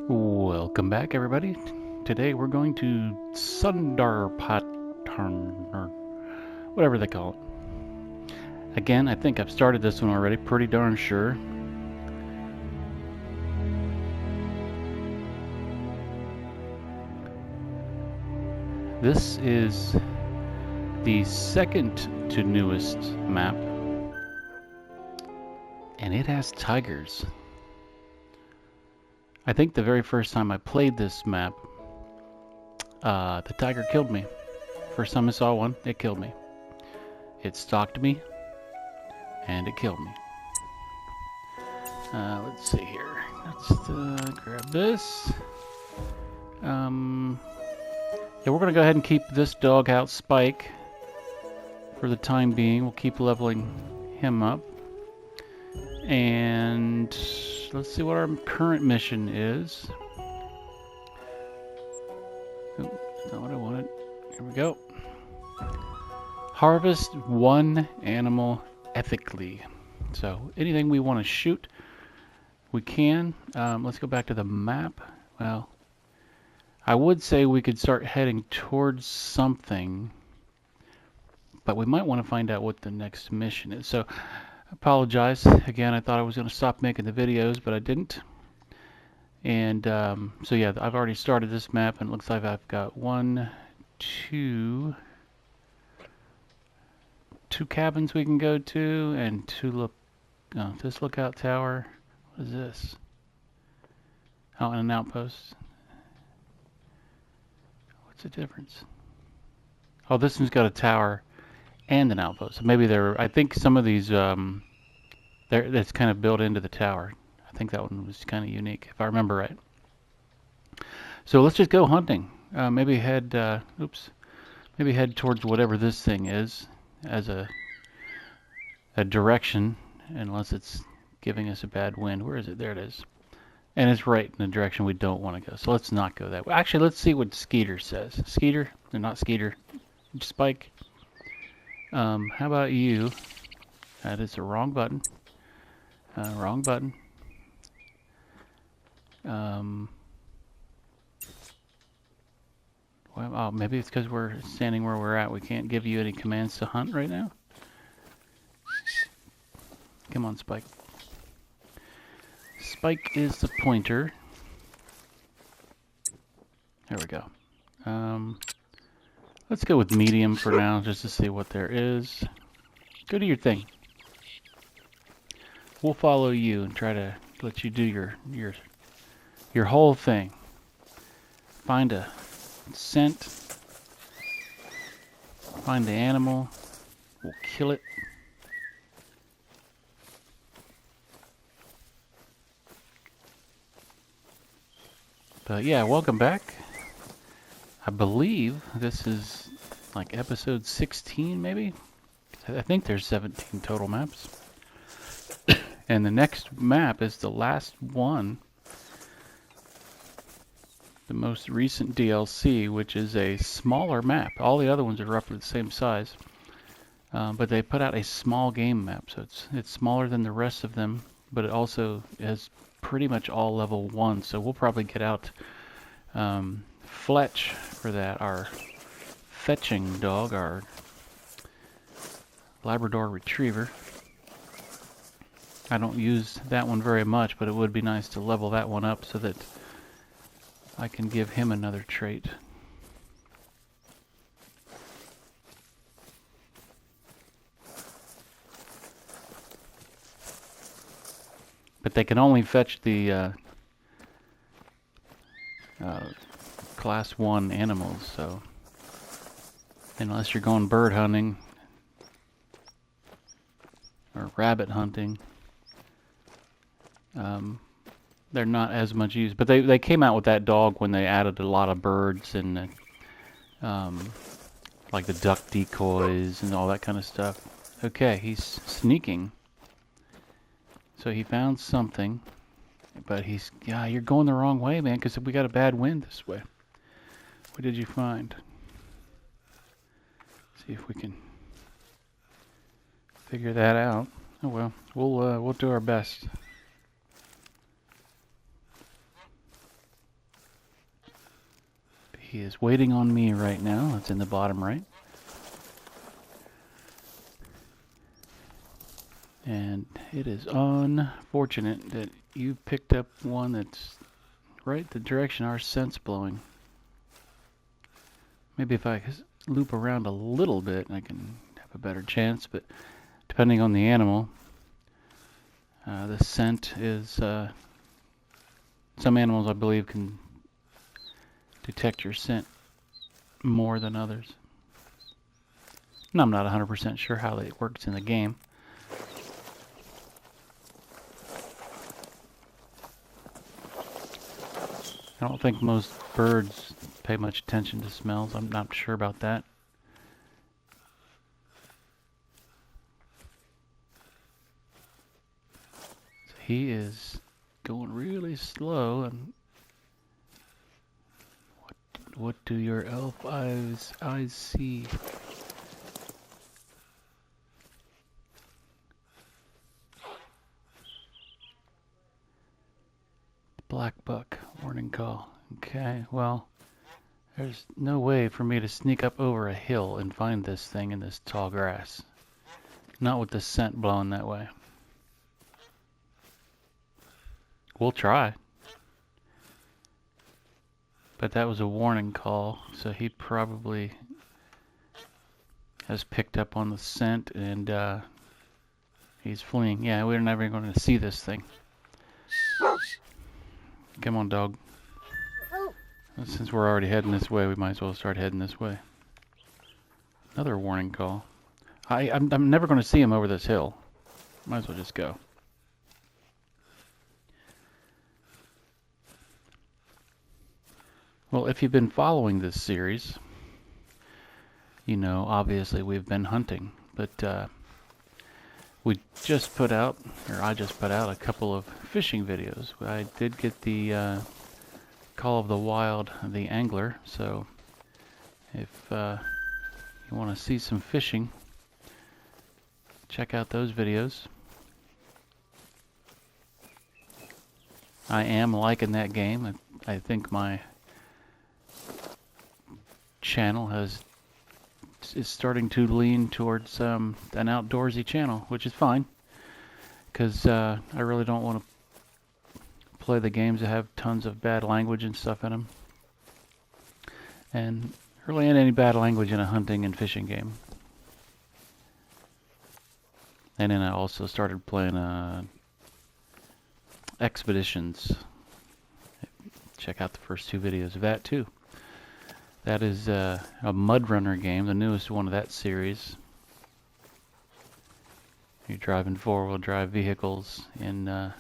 Welcome back, everybody. Today we're going to Sundarpatan, or whatever they call it. Again, I think I've started this one already, pretty darn sure. This is the second to newest map, and it has tigers. I think the very first time I played this map, the tiger killed me. First time I saw one, it killed me. It stalked me, and it killed me. Let's see here. Let's grab this. Yeah, we're going to go ahead and keep this dog out, Spike, for the time being. We'll keep leveling him up. And let's see what our current mission is. Oh, that's not what I wanted. Here we go. Harvest one animal ethically. So anything we want to shoot, we can. Let's go back to the map. Well, I would say we could start heading towards something, but we might want to find out what the next mission is. So, I apologize. Again, I thought I was going to stop making the videos, but I didn't. And so yeah, I've already started this map, and it looks like I've got two cabins we can go to, and this lookout tower. What is this? Oh, and an outpost. What's the difference? Oh, this one's got a tower and an outpost. Maybe I think some of these, that's kind of built into the tower. I think that one was kind of unique, if I remember right. So let's just go hunting. Maybe head towards whatever this thing is as a direction, unless it's giving us a bad wind. Where is it? There it is. And it's right in the direction we don't want to go. So let's not go that way. Actually, let's see what Skeeter says. Skeeter? They're not Skeeter. Spike. How about you? That is the wrong button. Wrong button. Well, oh, maybe it's because we're standing where we're at. We can't give you any commands to hunt right now. Come on, Spike. Spike is the pointer. There we go. Let's go with medium for now, just to see what there is. Go do your thing. We'll follow you and try to let you do your whole thing. Find a scent. Find the animal. We'll kill it. But yeah, welcome back. I believe this is like episode 16, maybe? I think there's 17 total maps. And the next map is the last one. The most recent DLC, which is a smaller map. All the other ones are roughly the same size. But they put out a small game map, so it's smaller than the rest of them, but it also has pretty much all level 1, so we'll probably get out Fletch for that, our fetching dog, our Labrador Retriever. I don't use that one very much, but it would be nice to level that one up so that I can give him another trait. But they can only fetch the class 1 animals, so unless you're going bird hunting or rabbit hunting, they're not as much used. But they came out with that dog when they added a lot of birds and like the duck decoys and all that kind of stuff. Okay, he's sneaking. So he found something, but you're going the wrong way, man, because we got a bad wind this way. What did you find? See if we can figure that out. Oh well, we'll do our best. He is waiting on me right now. It's in the bottom right. And it is unfortunate that you picked up one that's right the direction our scent's blowing. Maybe if I loop around a little bit, I can have a better chance, but depending on the animal, the scent is... some animals, I believe, can detect your scent more than others. And I'm not 100% sure how it works in the game. I don't think most birds pay much attention to smells. I'm not sure about that. So he is going really slow. And what do your elf eyes see? Black buck, warning call. Okay, well, there's no way for me to sneak up over a hill and find this thing in this tall grass. Not with the scent blowing that way. We'll try. But that was a warning call, so he probably has picked up on the scent and he's fleeing. Yeah, we're never going to see this thing. Come on, dog. Since we're already heading this way, we might as well start heading this way. Another warning call. I'm never going to see him over this hill. Might as well just go. Well, if you've been following this series, you know, obviously we've been hunting, but we just put out, or I just put out a couple of fishing videos. I did get the Call of the Wild, the Angler, so if you want to see some fishing, check out those videos. I am liking that game. I think my channel is starting to lean towards an outdoorsy channel, which is fine, because I really don't want to play the games that have tons of bad language and stuff in them, and really any bad language in a hunting and fishing game. And then I also started playing Expeditions. Check out the first two videos of that too. That is a mud runner game, the newest one of that series. You're driving four-wheel drive vehicles in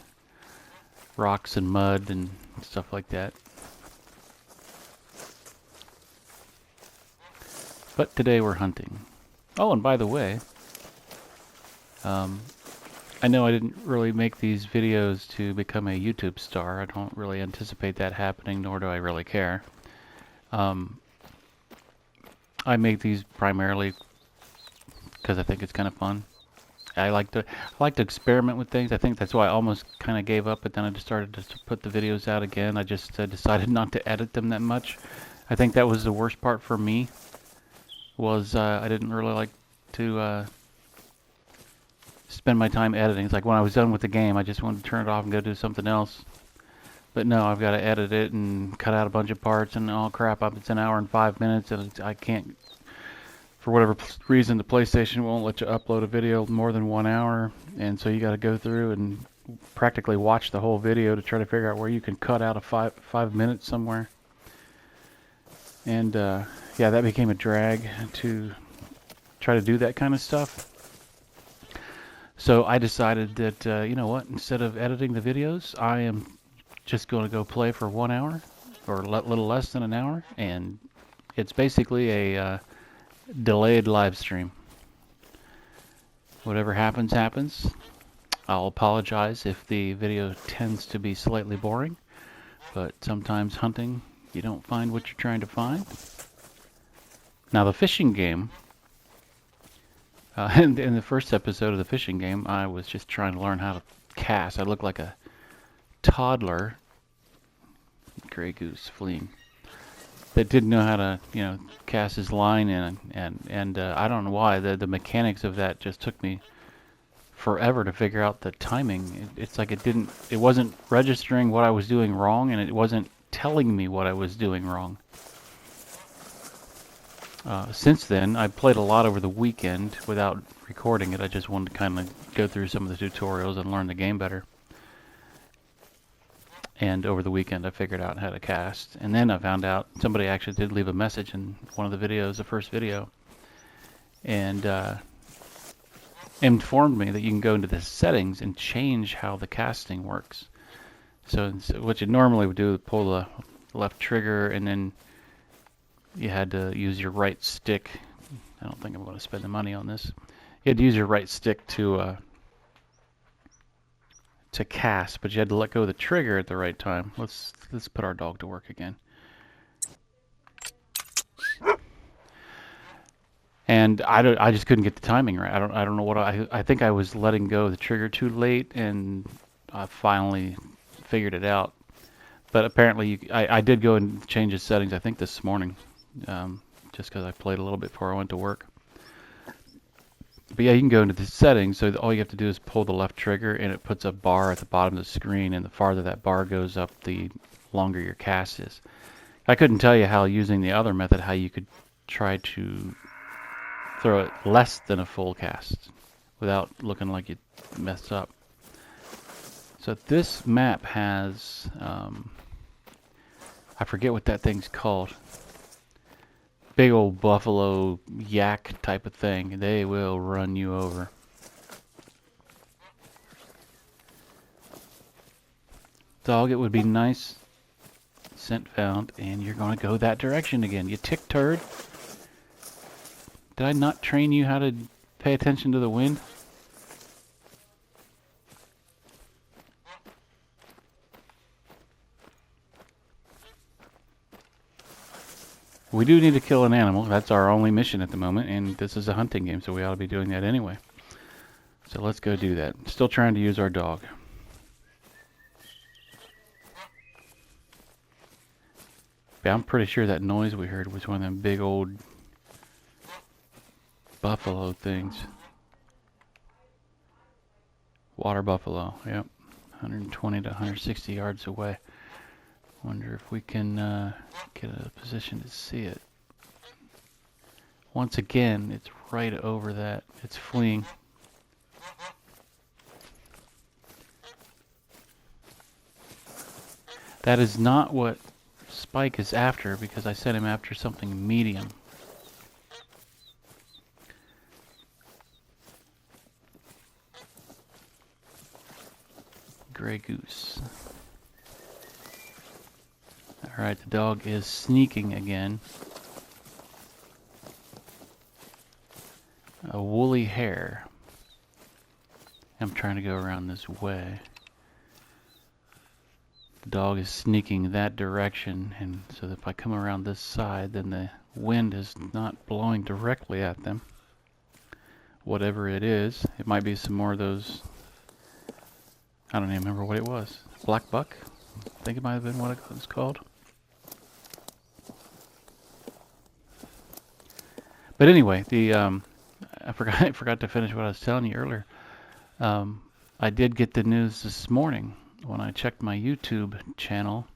rocks and mud and stuff like that. But today we're hunting. Oh, and by the way, I know I didn't really make these videos to become a YouTube star. I don't really anticipate that happening, nor do I really care. I make these primarily because I think it's kind of fun. I like to experiment with things. I think that's why I almost kind of gave up, but then I just started to put the videos out again. I just decided not to edit them that much. I think that was the worst part for me, was I didn't really like to spend my time editing. It's like when I was done with the game, I just wanted to turn it off and go do something else. But no, I've got to edit it and cut out a bunch of parts, and oh crap, it's an hour and 5 minutes, and I can't, for whatever reason, the PlayStation won't let you upload a video more than 1 hour, and so you got to go through and practically watch the whole video to try to figure out where you can cut out a five minutes somewhere. And yeah, that became a drag to try to do that kind of stuff. So I decided that, you know what, instead of editing the videos, I am just going to go play for 1 hour, or a little less than an hour, and it's basically a delayed live stream. Whatever happens, happens. I'll apologize if the video tends to be slightly boring, but sometimes hunting, you don't find what you're trying to find. Now the fishing game, in the first episode of the fishing game, I was just trying to learn how to cast. I looked like a toddler. Gray goose fleeing. that didn't know how to, cast his line in, and I don't know why the mechanics of that just took me forever to figure out the timing. It's like it wasn't registering what I was doing wrong, and it wasn't telling me what I was doing wrong. Since then, I played a lot over the weekend without recording it. I just wanted to kind of go through some of the tutorials and learn the game better. And over the weekend, I figured out how to cast. And then I found out somebody actually did leave a message in one of the videos, the first video, and informed me that you can go into the settings and change how the casting works. So what you normally would do is pull the left trigger, and then you had to use your right stick. I don't think I'm going to spend the money on this. You had to use your right stick to cast, but you had to let go of the trigger at the right time. Let's put our dog to work again. And I just couldn't get the timing right. I don't know what I think I was letting go of the trigger too late, and I finally figured it out. But apparently I did go and change the settings, I think this morning, just because I played a little bit before I went to work. But yeah, you can go into the settings, so all you have to do is pull the left trigger, and it puts a bar at the bottom of the screen, and the farther that bar goes up, the longer your cast is. I couldn't tell you how, using the other method, how you could try to throw it less than a full cast without looking like you messed up. So this map has, I forget what that thing's called. Big old buffalo yak type of thing. They will run you over. Dog, it would be nice. Scent found, and you're going to go that direction again. You tick turd. Did I not train you how to pay attention to the wind? We do need to kill an animal. That's our only mission at the moment, and this is a hunting game, so we ought to be doing that anyway. So let's go do that. Still trying to use our dog. But I'm pretty sure that noise we heard was one of them big old buffalo things. Water buffalo, yep. 120 to 160 yards away. Wonder if we can get a position to see it. Once again, it's right over that. It's fleeing. That is not what Spike is after, because I sent him after something medium. Gray goose. Alright, the dog is sneaking again. A woolly hare. I'm trying to go around this way. The dog is sneaking that direction, and so if I come around this side, then the wind is not blowing directly at them. Whatever it is, it might be some more of those, I don't even remember what it was. Black buck? I think it might have been what it was called. But anyway, I forgot to finish what I was telling you earlier. I did get the news this morning when I checked my YouTube channel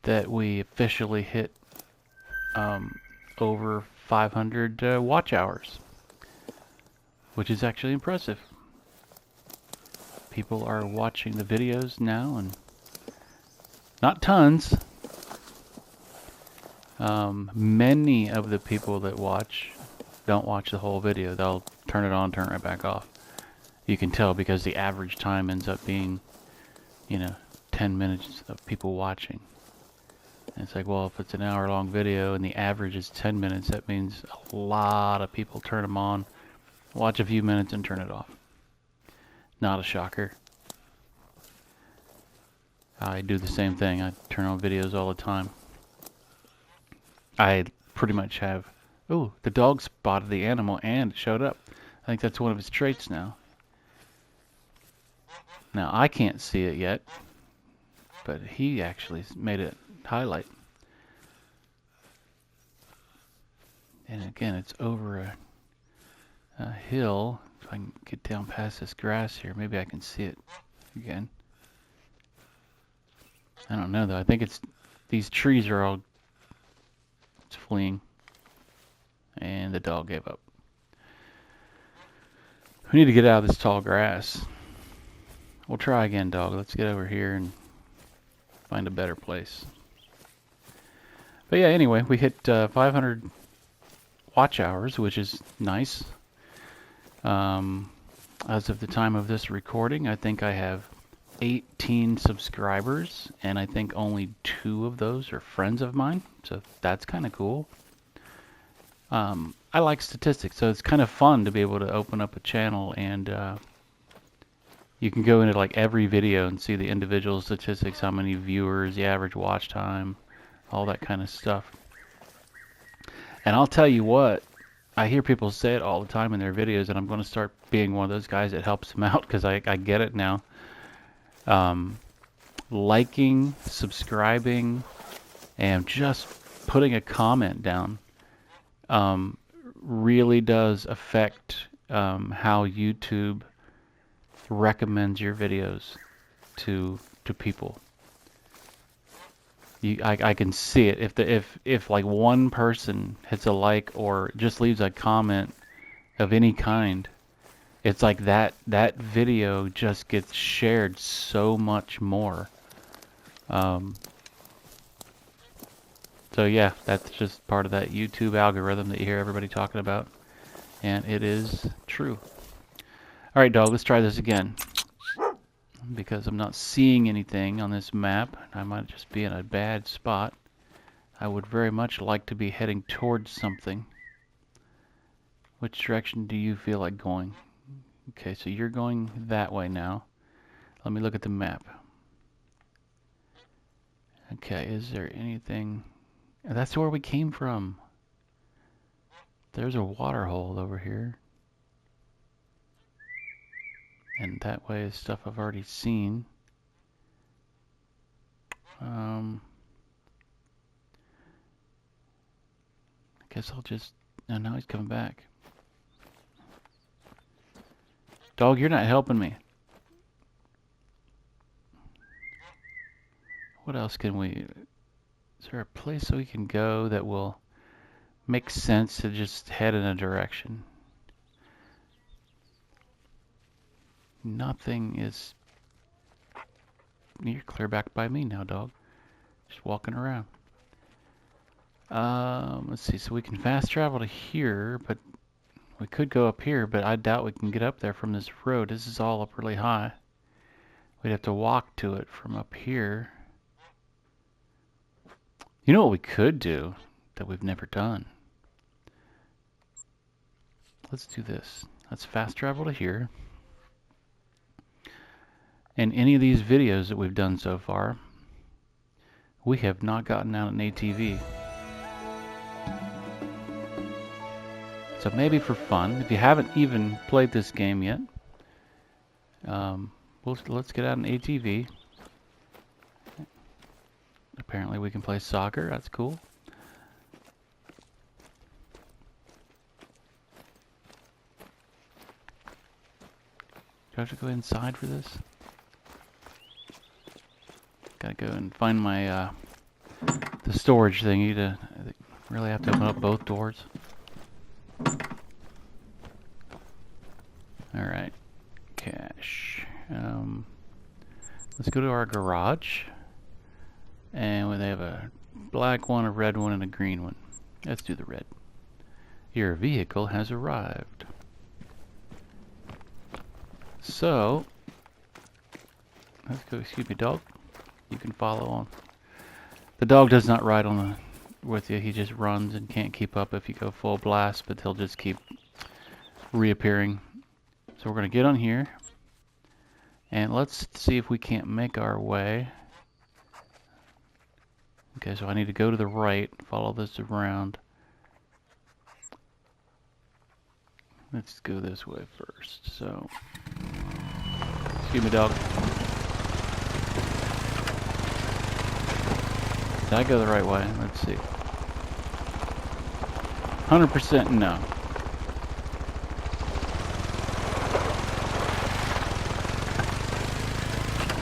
that we officially hit over 500 watch hours, which is actually impressive. People are watching the videos now, and not tons. Many of the people that watch don't watch the whole video. They'll turn it on, turn it right back off. You can tell because the average time ends up being, 10 minutes of people watching. And it's like, well, if it's an hour-long video and the average is 10 minutes, that means a lot of people turn them on, watch a few minutes, and turn it off. Not a shocker. I do the same thing. I turn on videos all the time. I pretty much have... Oh, the dog spotted the animal and it showed up. I think that's one of his traits now. Now, I can't see it yet, but he actually made it highlight. And again, it's over a hill. If I can get down past this grass here, maybe I can see it again. I don't know though. I think these trees are all fleeing. And the dog gave up. We need to get out of this tall grass. We'll try again, dog. Let's get over here and find a better place. But yeah, anyway, we hit 500 watch hours, which is nice. As of the time of this recording, I think I have 18 subscribers, and I think only 2 of those are friends of mine, so that's kind of cool. I like statistics, so it's kind of fun to be able to open up a channel and you can go into like every video and see the individual statistics, how many viewers, the average watch time, all that kind of stuff. And I'll tell you what, I hear people say it all the time in their videos, and I'm going to start being one of those guys that helps them out because I get it now. Liking, subscribing, and just putting a comment down really does affect how YouTube recommends your videos to people. I can see it. If like one person hits a like or just leaves a comment of any kind, it's like that video just gets shared so much more. So yeah, that's just part of that YouTube algorithm that you hear everybody talking about, and it is true. All right, dog, let's try this again. Because I'm not seeing anything on this map, I might just be in a bad spot. I would very much like to be heading towards something. Which direction do you feel like going? Okay, so you're going that way now. Let me look at the map. Okay, is there anything... That's where we came from. There's a water hole over here. And that way is stuff I've already seen. I guess I'll just... Oh, now he's coming back. Dog, you're not helping me. What else can we... Is there a place we can go that will make sense to just head in a direction? Nothing is... You're clear back by me now, dog. Just walking around. Let's see, so we can fast travel to here, but we could go up here, but I doubt we can get up there from this road. This is all up really high. We'd have to walk to it from up here. You know what we could do that we've never done? Let's do this. Let's fast travel to here. In any of these videos that we've done so far, we have not gotten out an ATV. So maybe for fun, if you haven't even played this game yet, let's get out an ATV. Apparently we can play soccer, that's cool. Do I have to go inside for this? Gotta go and find my the storage thingy to really have to open up both doors. Alright, cash. Let's go to our garage. And they have a black one, a red one, and a green one. Let's do the red. Your vehicle has arrived. So, let's go, excuse me, dog. You can follow on. The dog does not ride on with you. He just runs and can't keep up if you go full blast, but he'll just keep reappearing. So we're going to get on here. And let's see if we can't make our way. Okay, so I need to go to the right, follow this around. Let's go this way first. So, excuse me, dog. Did I go the right way? Let's see. 100% no.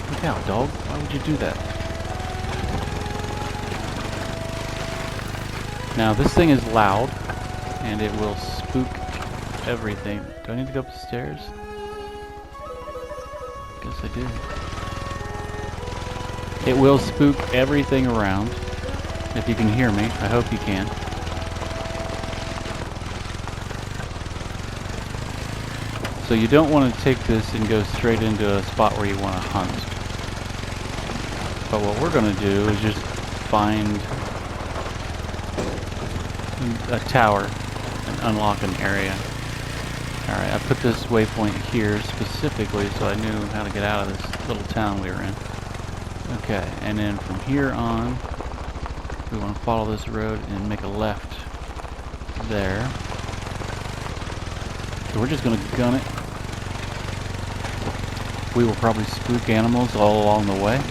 Look out, dog. Why would you do that? Now, this thing is loud, and it will spook everything. Do I need to go up the stairs? Guess I do. It will spook everything around. If you can hear me, I hope you can. So you don't want to take this and go straight into a spot where you want to hunt. But what we're going to do is just find a tower and unlock an area. Alright, I put this waypoint here specifically so I knew how to get out of this little town we were in. Okay, and then from here on, we want to follow this road and make a left there. So we're just going to gun it. We will probably spook animals all along the way.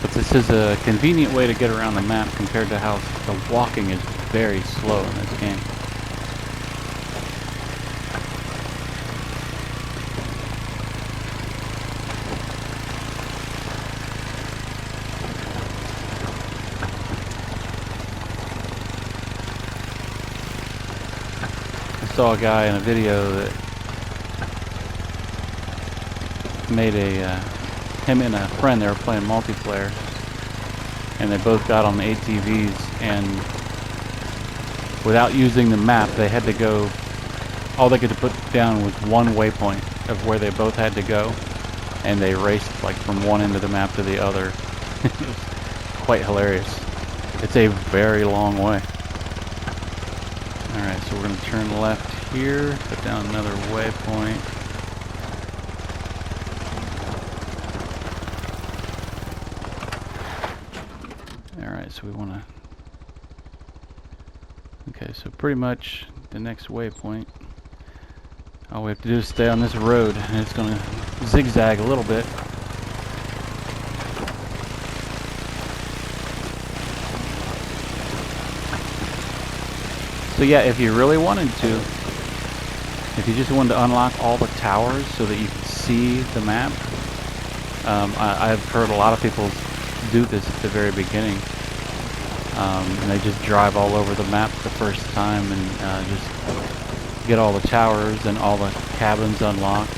But this is a convenient way to get around the map compared to how the walking is very slow in this game. I saw a guy in a video that made him and a friend, they were playing multiplayer, and they both got on the ATVs, and without using the map, they had to go, all they could put down was one waypoint of where they both had to go, and they raced like from one end of the map to the other. It was quite hilarious. It's a very long way. Alright, so we're going to turn left here, put down another waypoint. Alright, so we want to... Okay, so pretty much the next waypoint, all we have to do is stay on this road, and it's going to zigzag a little bit. So yeah, if you really wanted to, if you just wanted to unlock all the towers so that you could see the map, I've heard a lot of people do this at the very beginning. And they just drive all over the map the first time and just get all the towers and all the cabins unlocked.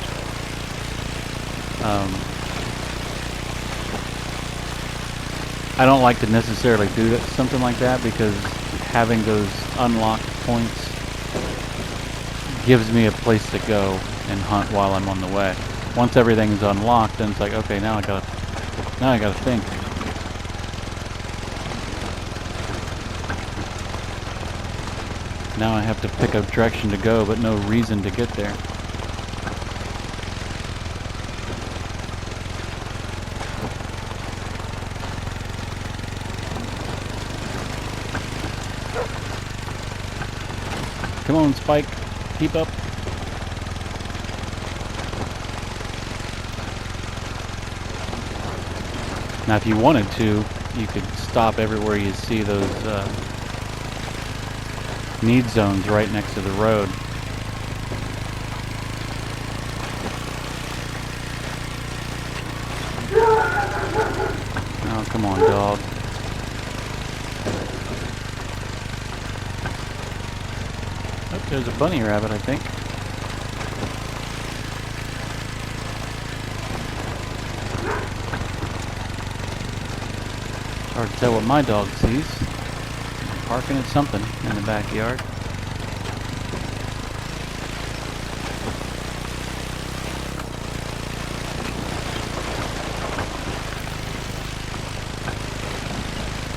I don't like to necessarily do that, something like that, because having those unlocked points gives me a place to go and hunt while I'm on the way. Once everything is unlocked, then it's like, okay, now I gotta think. Now I have to pick a direction to go, but no reason to get there. Come on, Spike. Keep up. Now, if you wanted to, you could stop everywhere you see those need zones right next to the road. Oh, come on, dog. Oh, there's a bunny rabbit, I think. It's hard to tell what my dog sees. Barking at something in the backyard.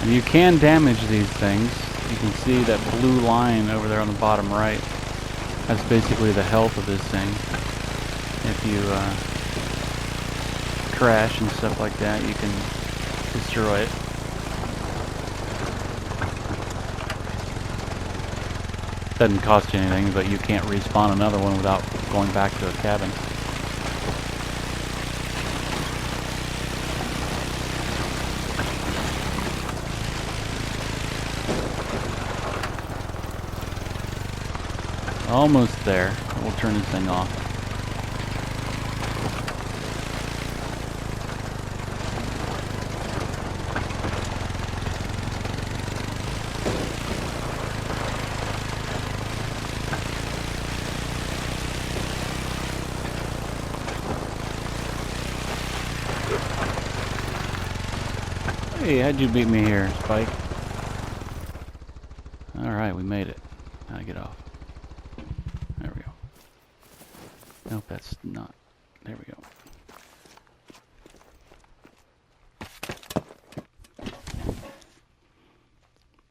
And you can damage these things. You can see that blue line over there on the bottom right. That's basically the health of this thing. If you crash and stuff like that, you can destroy it. Doesn't cost you anything, but you can't respawn another one without going back to a cabin. Almost there. We'll turn this thing off. Hey, how'd you beat me here, Spike? Alright, we made it. Now get off. There we go. Nope, that's not. There we go.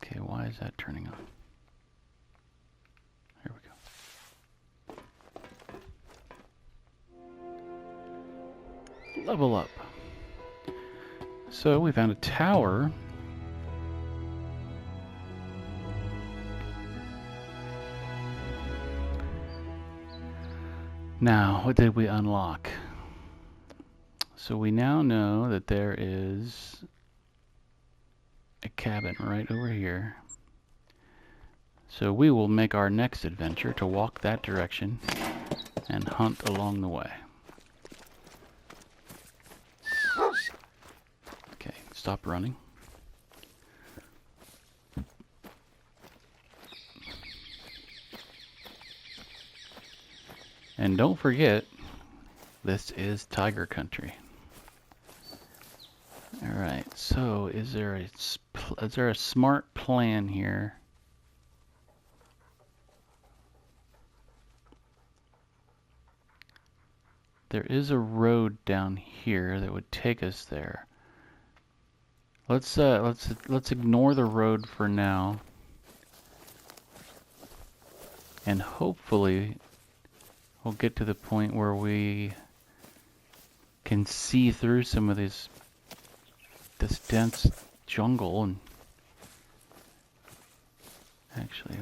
Okay, why is that turning on? There we go. Level up. So we found a tower. Now, what did we unlock? So we now know that there is a cabin right over here. So we will make our next adventure to walk that direction and hunt along the way. Okay, stop running. And don't forget, this is tiger country. Alright, so is there a smart plan here? There is a road down here that would take us there. Let's ignore the road for now. And hopefully we'll get to the point where we can see through some of this dense jungle and actually,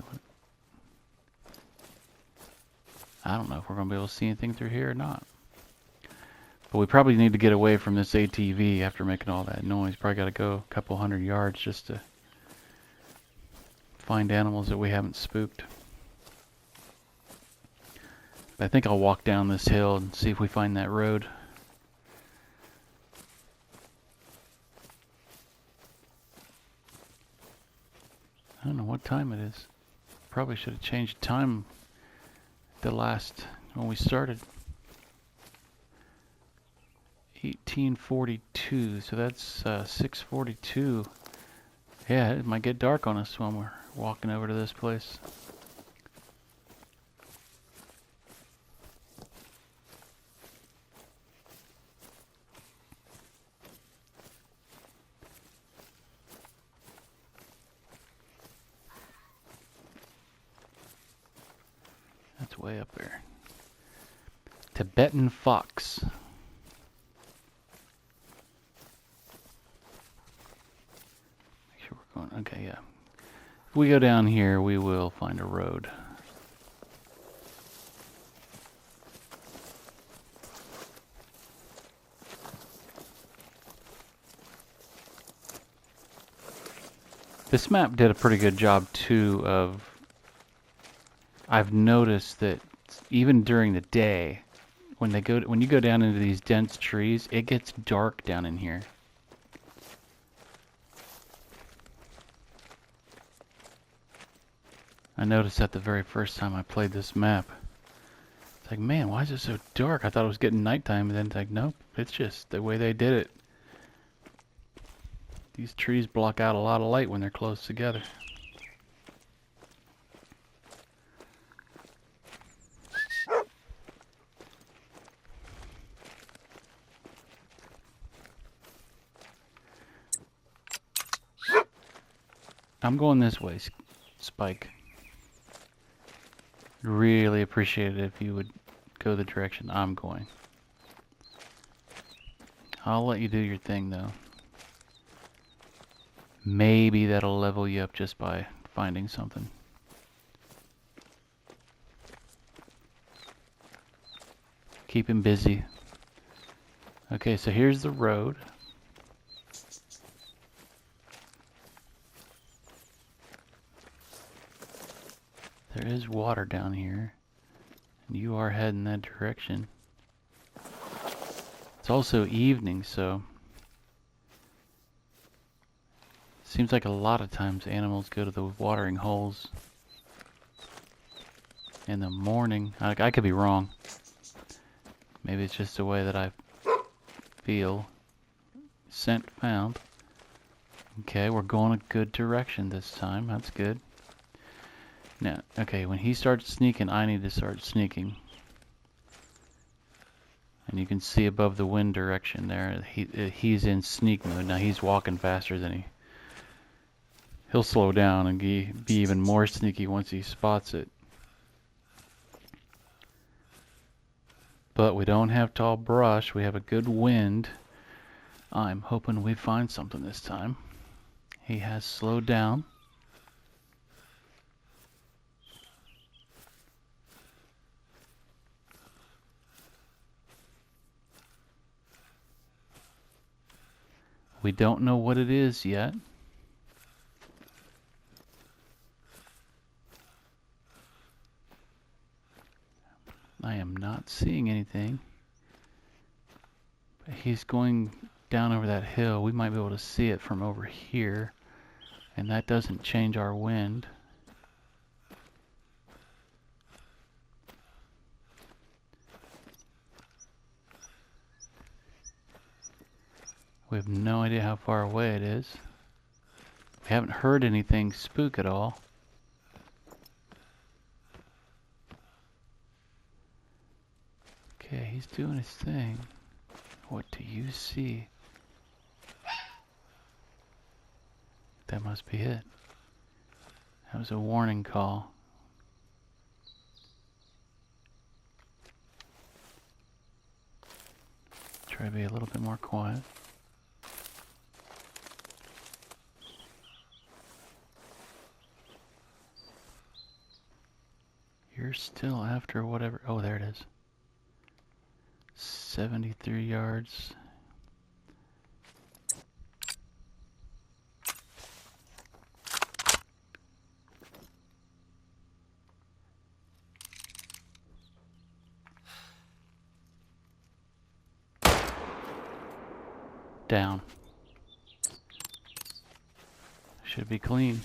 I don't know if we're going to be able to see anything through here or not. But we probably need to get away from this ATV after making all that noise. Probably got to go a couple 100 yards just to find animals that we haven't spooked. But I think I'll walk down this hill and see if we find that road. I don't know what time it is. Probably should have changed time the last when we started. 1842, so that's 6:42. Yeah, it might get dark on us when we're walking over to this place. That's way up there. Tibetan fox. Okay, yeah. If we go down here, we will find a road. This map did a pretty good job too of, I've noticed that even during the day, when you go down into these dense trees, it gets dark down in here. I noticed that the very first time I played this map. It's like, man, why is it so dark? I thought it was getting nighttime, and then it's like, nope, it's just the way they did it. These trees block out a lot of light when they're close together. I'm going this way, Spike. Really appreciate it if you would go the direction I'm going. I'll let you do your thing though. Maybe that'll level you up just by finding something. Keep him busy. Okay, so here's the road. There is water down here. And you are heading that direction. It's also evening, so seems like a lot of times animals go to the watering holes in the morning. I could be wrong. Maybe it's just the way that I feel. Scent found. Okay, we're going a good direction this time. That's good. Now, okay, when he starts sneaking, I need to start sneaking. And you can see above the wind direction there, he's in sneak mode. Now he's walking faster than he'll slow down and be even more sneaky once he spots it. But we don't have tall brush. We have a good wind. I'm hoping we find something this time. He has slowed down. We don't know what it is yet. I am not seeing anything. But he's going down over that hill. We might be able to see it from over here. And that doesn't change our wind. We have no idea how far away it is. We haven't heard anything spook at all. Okay, he's doing his thing. What do you see? That must be it. That was a warning call. Try to be a little bit more quiet. You're still after whatever. Oh, there it is. 73 yards. Down. Should be clean.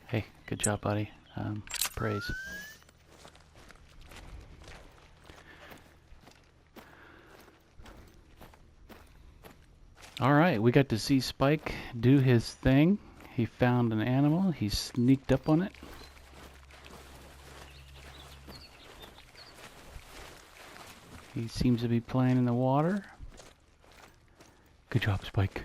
Hey, good job, buddy. Praise. Alright, we got to see Spike do his thing. He found an animal. He sneaked up on it. He seems to be playing in the water. Good job, Spike.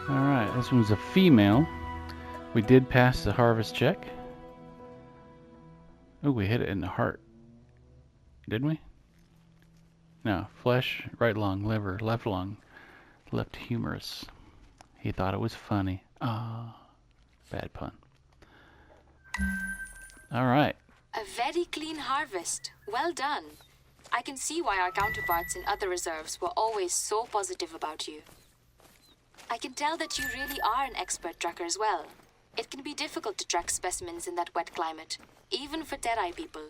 Alright, this one's a female. We did pass the harvest check. Oh, we hit it in the heart. Didn't we? No, flesh, right lung, liver, left lung, left humerus. He thought it was funny. Ah, bad pun. Alright. A very clean harvest. Well done. I can see why our counterparts in other reserves were always so positive about you. I can tell that you really are an expert tracker as well. It can be difficult to track specimens in that wet climate, even for Terai people.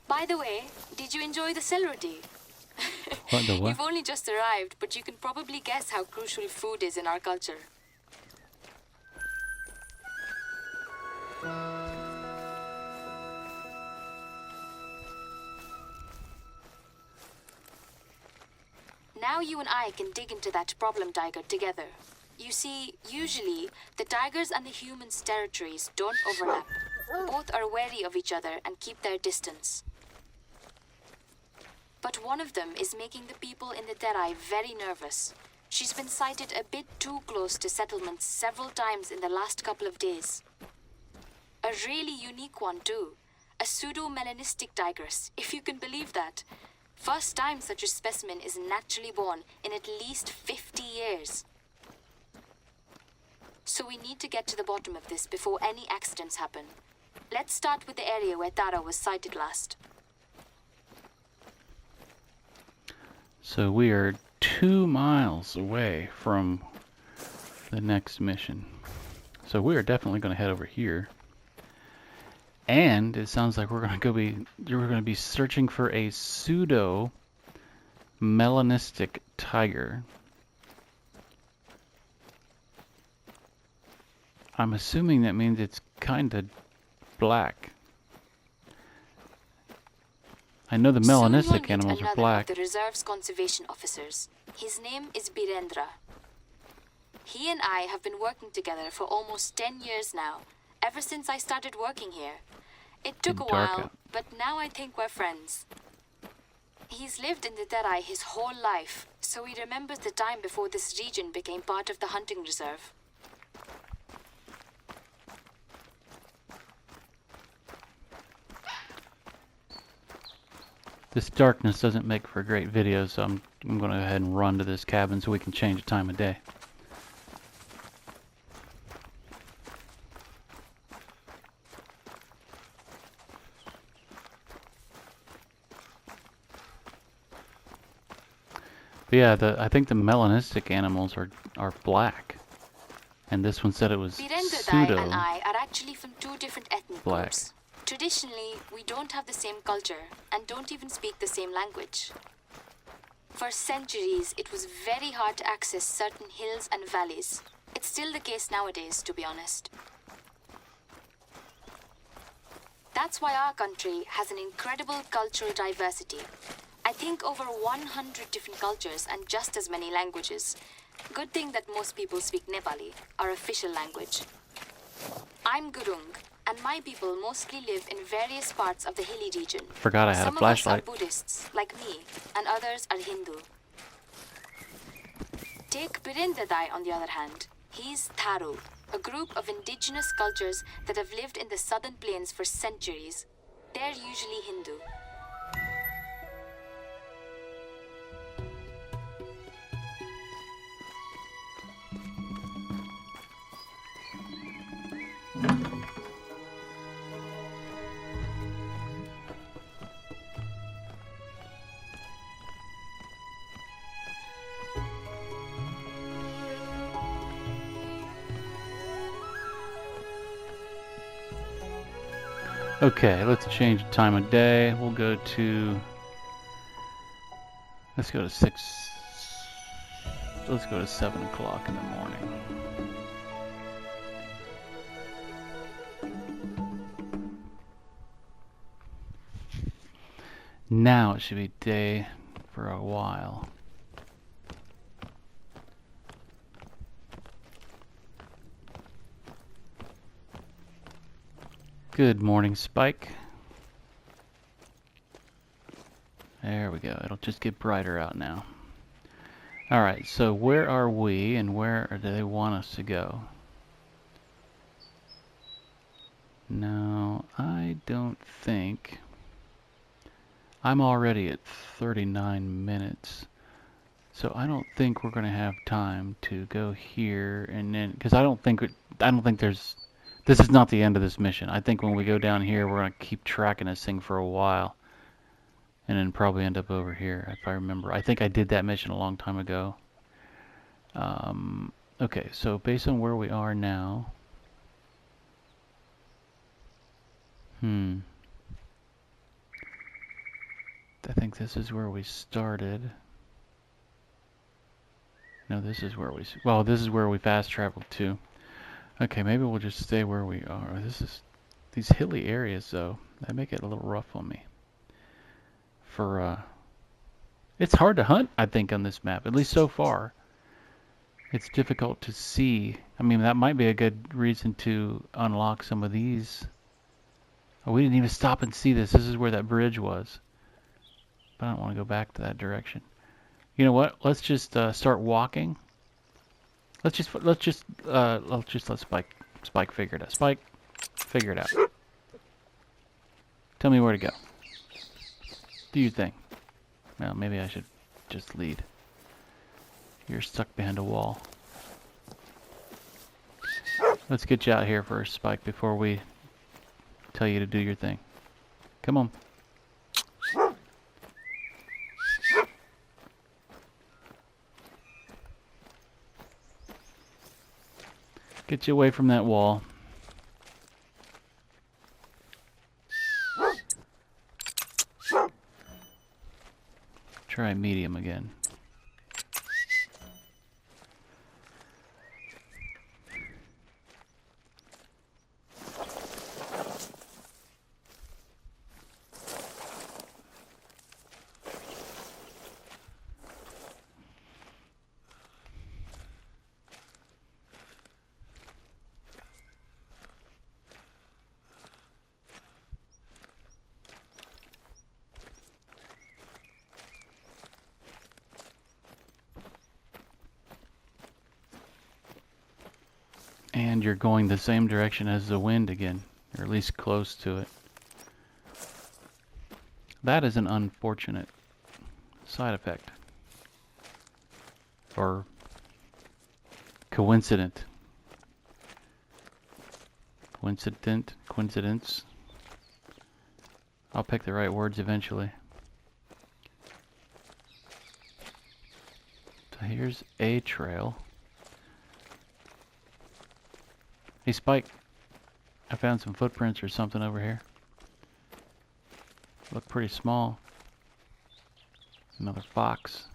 By the way, did you enjoy the celery? What, the what? You've only just arrived, but you can probably guess how crucial food is in our culture. Now you and I can dig into that problem tiger together. You see, usually, the tigers and the humans' territories don't overlap. Both are wary of each other and keep their distance. But one of them is making the people in the Terai very nervous. She's been sighted a bit too close to settlements several times in the last couple of days. A really unique one too. A pseudo-melanistic tigress, if you can believe that. First time such a specimen is naturally born in at least 50 years. So we need to get to the bottom of this before any accidents happen. Let's start with the area where Tara was sighted last. So we are 2 miles away from the next mission. So we are definitely going to head over here. And it sounds like we're going to be searching for a pseudo melanistic tiger. I'm assuming that means it's kind of black. I know the melanistic animals are black. Of the reserve's conservation officers. His name is Birendra. He and I have been working together for almost 10 years now, ever since I started working here. It took a while, but now I think we're friends. He's lived in the Terai his whole life, so he remembers the time before this region became part of the hunting reserve. This darkness doesn't make for a great video, so I'm going to go ahead and run to this cabin so we can change the time of day. But yeah, I think the melanistic animals are black, and this one said it was pseudo and I are actually from two different ethnic black. groups. Traditionally, we don't have the same culture and don't even speak the same language. For centuries, it was very hard to access certain hills and valleys. It's still the case nowadays, to be honest. That's why our country has an incredible cultural diversity. I think over 100 different cultures and just as many languages. Good thing that most people speak Nepali, our official language. I'm Gurung, and my people mostly live in various parts of the hilly region. Forgot I had a flashlight. Some of us are Buddhists, like me, and others are Hindu. Take Birendradai on the other hand. He's Tharu, a group of indigenous cultures that have lived in the southern plains for centuries. They're usually Hindu. Okay, let's change the time of day. We'll go to... Let's go to 7 o'clock in the morning. Now it should be day for a while. Good morning, Spike. There we go. It'll just get brighter out now. Alright, so where are we and where do they want us to go? No, I don't think... I'm already at 39 minutes. So I don't think we're going to have time to go here and then... Because I don't think there's... This is not the end of this mission. I think when we go down here, we're going to keep tracking this thing for a while. And then probably end up over here, if I remember. I think I did that mission a long time ago. Okay, so based on where we are now... I think this is where we started. No, this is where we... Well, this is where we fast traveled to. Okay, maybe we'll just stay where we are. These hilly areas, though, they make it a little rough on me. It's hard to hunt, I think, on this map, at least so far. It's difficult to see. I mean, that might be a good reason to unlock some of these. Oh, we didn't even stop and see this. This is where that bridge was. But I don't want to go back to that direction. You know what? Let's just start walking. Let's just let Spike figure it out. Spike. Figure it out. Tell me where to go. Do your thing. Well, maybe I should just lead. You're stuck behind a wall. Let's get you out here first, Spike, before we tell you to do your thing. Come on. Get you away from that wall. Try medium again. And you're going the same direction as the wind again, or at least close to it. That is an unfortunate side effect. Or coincidence. Coincidence. I'll pick the right words eventually. So here's a trail. Hey Spike, I found some footprints or something over here. Look pretty small. Another fox.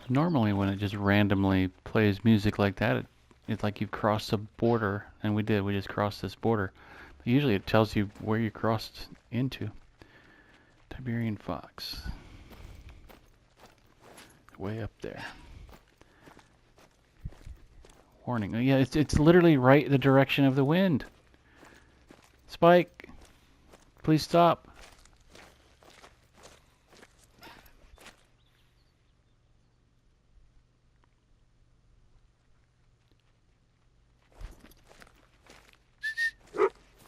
Normally when it just randomly plays music like that, it's like you've crossed a border, and we just crossed this border. Usually it tells you where you crossed into. Siberian fox. Way up there. Warning. Oh, yeah, it's literally right the direction of the wind. Spike, please stop.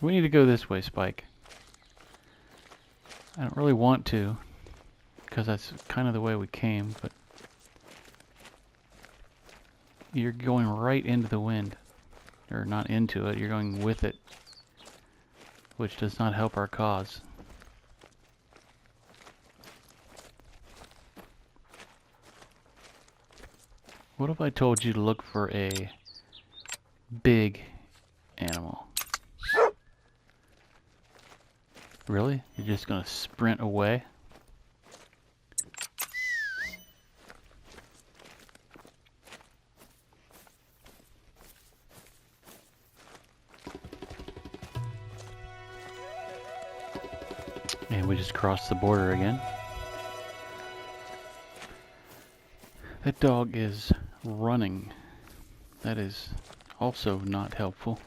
We need to go this way, Spike. I don't really want to, because that's kind of the way we came, but you're going right into the wind. Or not into it, you're going with it, which does not help our cause. What if I told you to look for a big animal? Really? You're just gonna sprint away? And we just crossed the border again. That dog is running. That is also not helpful.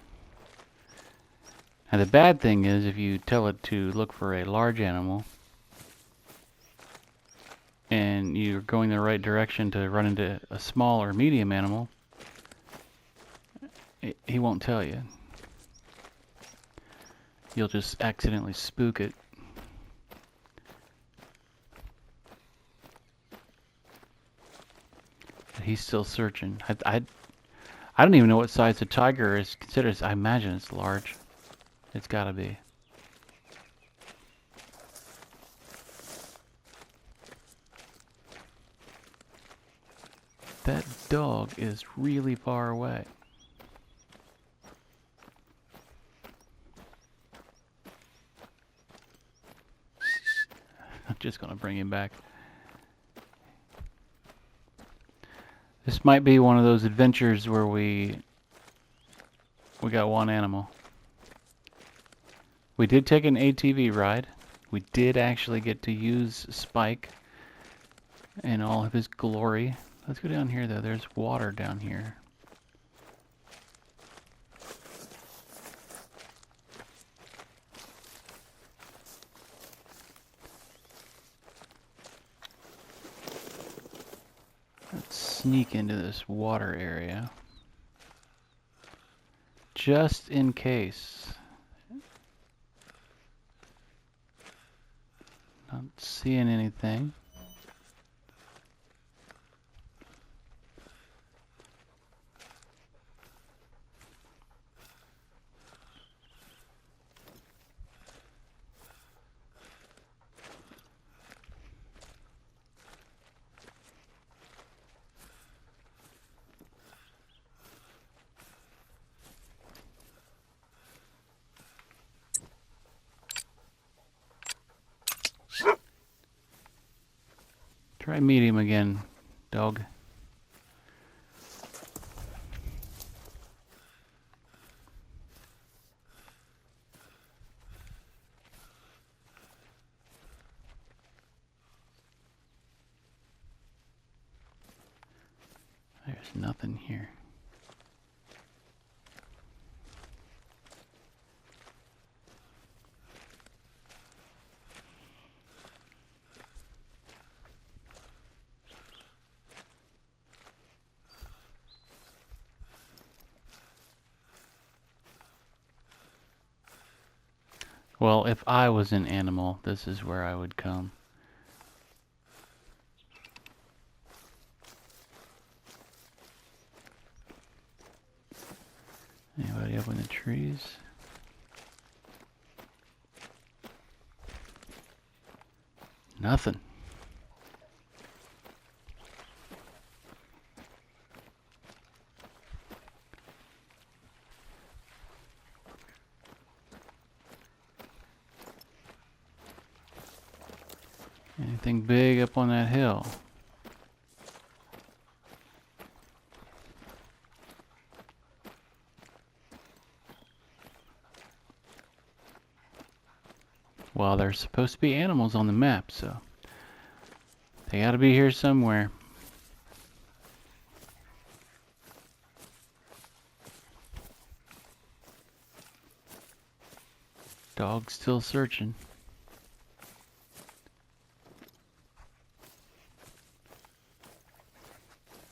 And the bad thing is, if you tell it to look for a large animal, and you're going the right direction to run into a small or medium animal, he won't tell you. You'll just accidentally spook it. But he's still searching. I don't even know what size the tiger is considered. I imagine it's large. It's gotta be. That dog is really far away. I'm just gonna bring him back. This might be one of those adventures where we got one animal. We did take an ATV ride. We did actually get to use Spike in all of his glory. Let's go down here though. There's water down here. sneak into this water area. Just in case. Not seeing anything. Try medium again, dog. There's nothing here. Well, if I was an animal, this is where I would come. Anybody up in the trees? Nothing. Anything big up on that hill? Well, there's supposed to be animals on the map, so they gotta be here somewhere. Dog's still searching.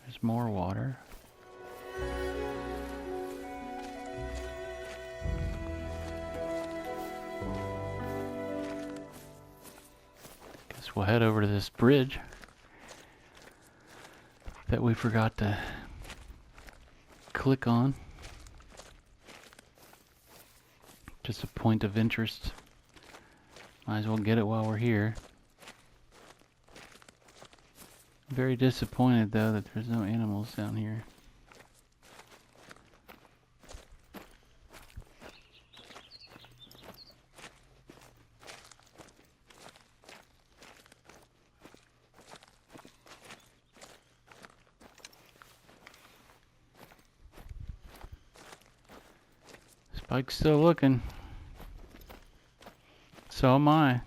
There's more water. Guess we'll head over to this bridge that we forgot to click on. Just a point of interest. Might as well get it while we're here. Very disappointed though that there's no animals down here. Spike's still looking. So am I.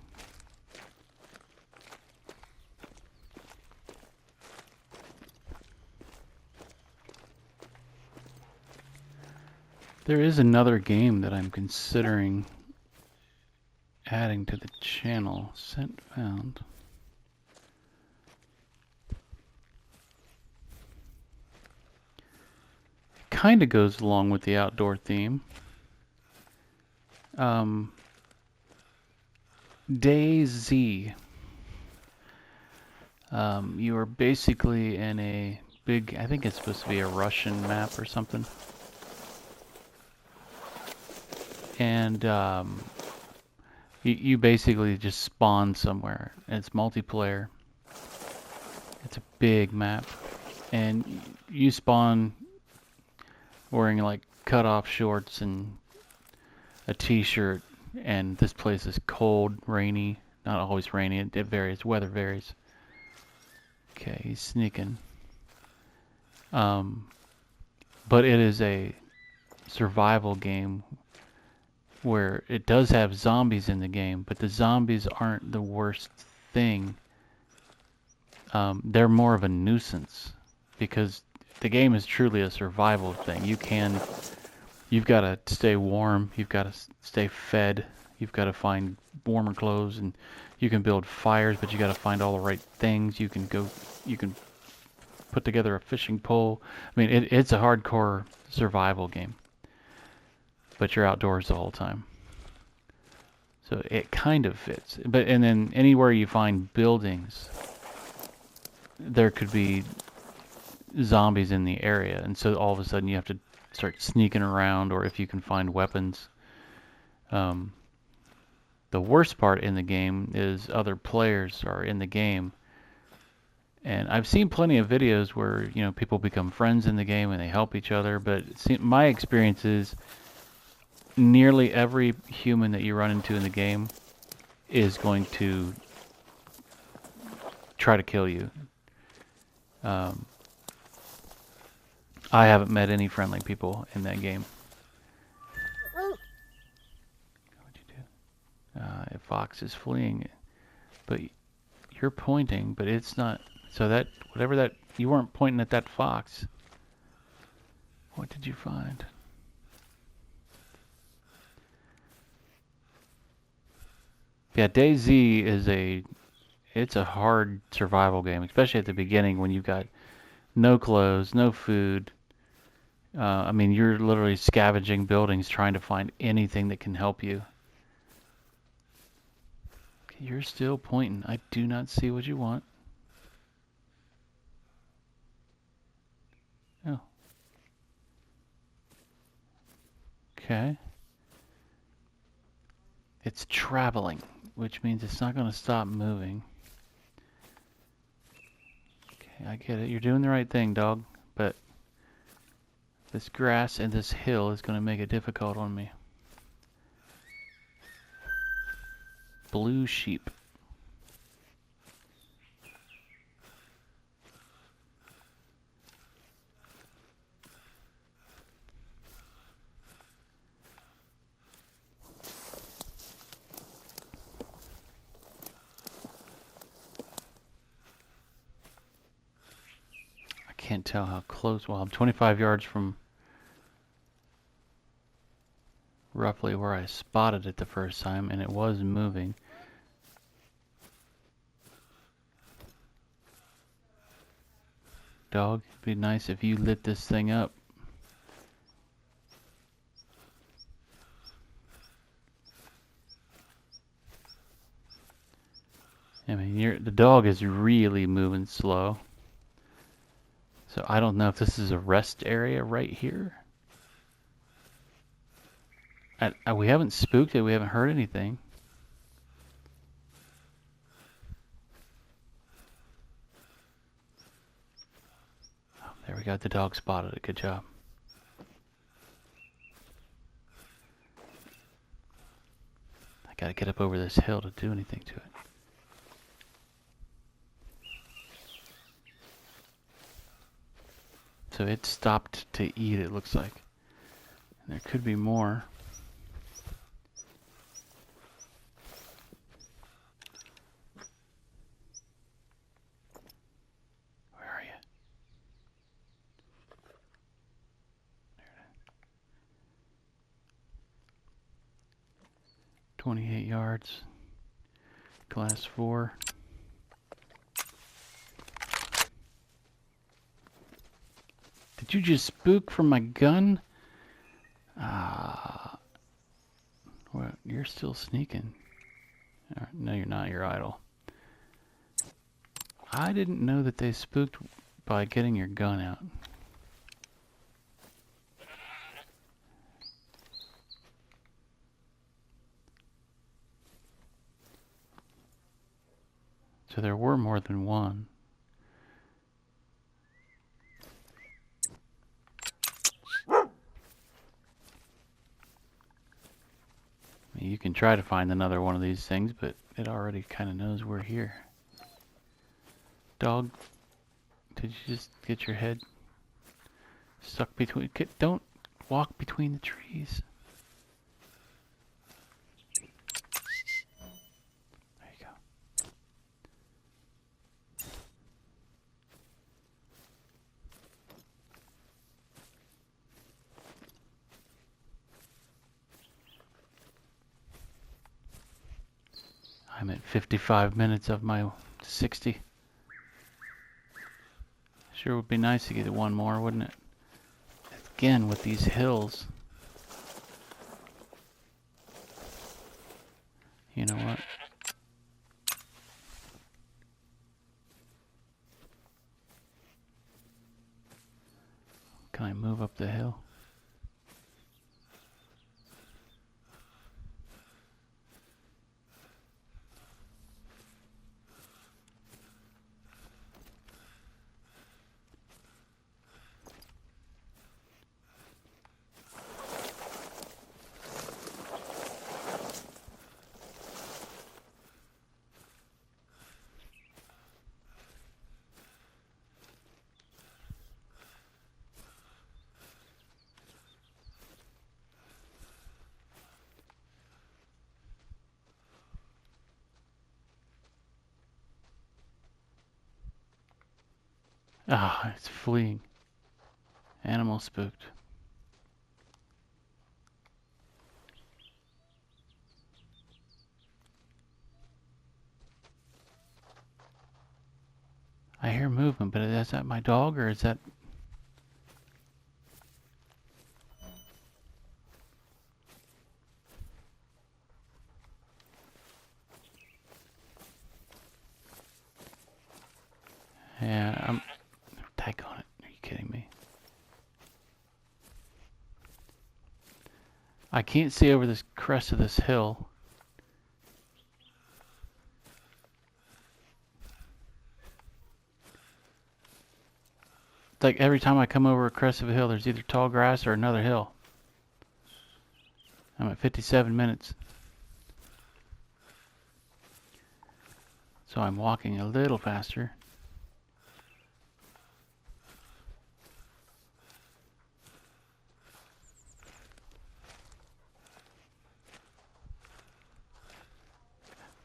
There is another game that I'm considering adding to the channel. Scent found. Kinda goes along with the outdoor theme. DayZ. You are basically in a big, I think it's supposed to be a Russian map or something. And you basically just spawn somewhere. It's multiplayer. It's a big map. And you spawn wearing like cut-off shorts and a t-shirt, and this place is cold, rainy. Not always rainy, it varies, weather varies. Okay, he's sneaking. But it is a survival game where it does have zombies in the game, but the zombies aren't the worst thing. They're more of a nuisance because the game is truly a survival thing. You've got to stay warm, you've got to stay fed, you've got to find warmer clothes, and you can build fires, but you got to find all the right things. You can put together a fishing pole. I mean, it's a hardcore survival game, but you're outdoors the whole time. So it kind of fits. And then anywhere you find buildings, there could be zombies in the area, and so all of a sudden you have to start sneaking around, or if you can find weapons. The worst part in the game is other players are in the game, and I've seen plenty of videos where people become friends in the game and they help each other, but my experience is nearly every human that you run into in the game is going to try to kill you. I haven't met any friendly people in that game. What'd you do? A fox is fleeing, but you're pointing, but it's not. So that whatever that you weren't pointing at that fox. What did you find? Yeah, DayZ is it's a hard survival game, especially at the beginning when you've got no clothes, no food. I mean, you're literally scavenging buildings trying to find anything that can help you. Okay, you're still pointing. I do not see what you want. Oh. Okay. It's traveling, which means it's not going to stop moving. Okay, I get it. You're doing the right thing, dog. But this grass and this hill is going to make it difficult on me. Blue sheep. I can't tell how close. Well, I'm 25 yards from roughly where I spotted it the first time, and it was moving. Dog, it'd be nice if you lit this thing up. I mean, the dog is really moving slow. So I don't know if this is a rest area right here. We haven't spooked it. We haven't heard anything. Oh, there we go. The dog spotted it. Good job. I gotta get up over this hill to do anything to it. So it stopped to eat, it looks like. And there could be more. Where are you? There it is. 28 yards. Class 4. Did you just spook from my gun? Well, you're still sneaking. No, you're not. You're idle. I didn't know that they spooked by getting your gun out. So there were more than one. You can try to find another one of these things, but it already kind of knows we're here. Dog, did you just get your head stuck between... Don't walk between the trees. There you go. I'm at 55 minutes of my 60. Sure would be nice to get one more, wouldn't it? Again, with these hills. You know what? Can I move up the hill? Ah, it's fleeing. Animal spooked. I hear movement, but is that my dog or is that... Yeah, I'm... Tag on it. Are you kidding me? I can't see over this crest of this hill. It's like every time I come over a crest of a hill, there's either tall grass or another hill. I'm at 57 minutes. So I'm walking a little faster.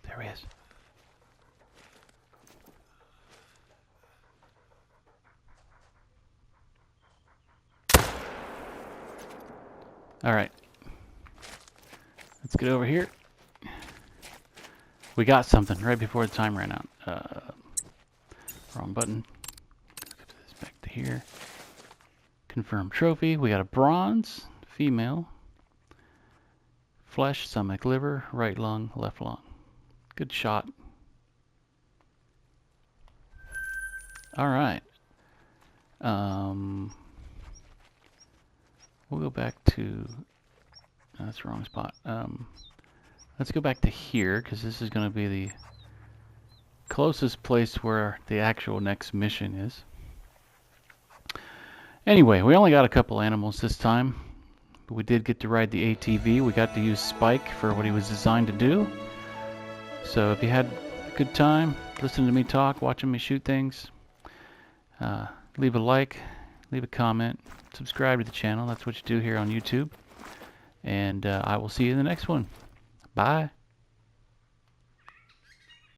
There he is. All right. Let's get over here. We got something right before the time ran out. Wrong button. Let's get this back to here. Confirm trophy. We got a bronze, female. Flesh, stomach, liver, right lung, left lung. Good shot. All right. We'll go back to... that's the wrong spot. Let's go back to here, because this is going to be the closest place where the actual next mission is. Anyway, we only got a couple animals this time, but we did get to ride the ATV. We got to use Spike for what he was designed to do. So if you had a good time listening to me talk, watching me shoot things, leave a like, leave a comment, subscribe to the channel. That's what you do here on YouTube. And I will see you in the next one. Bye.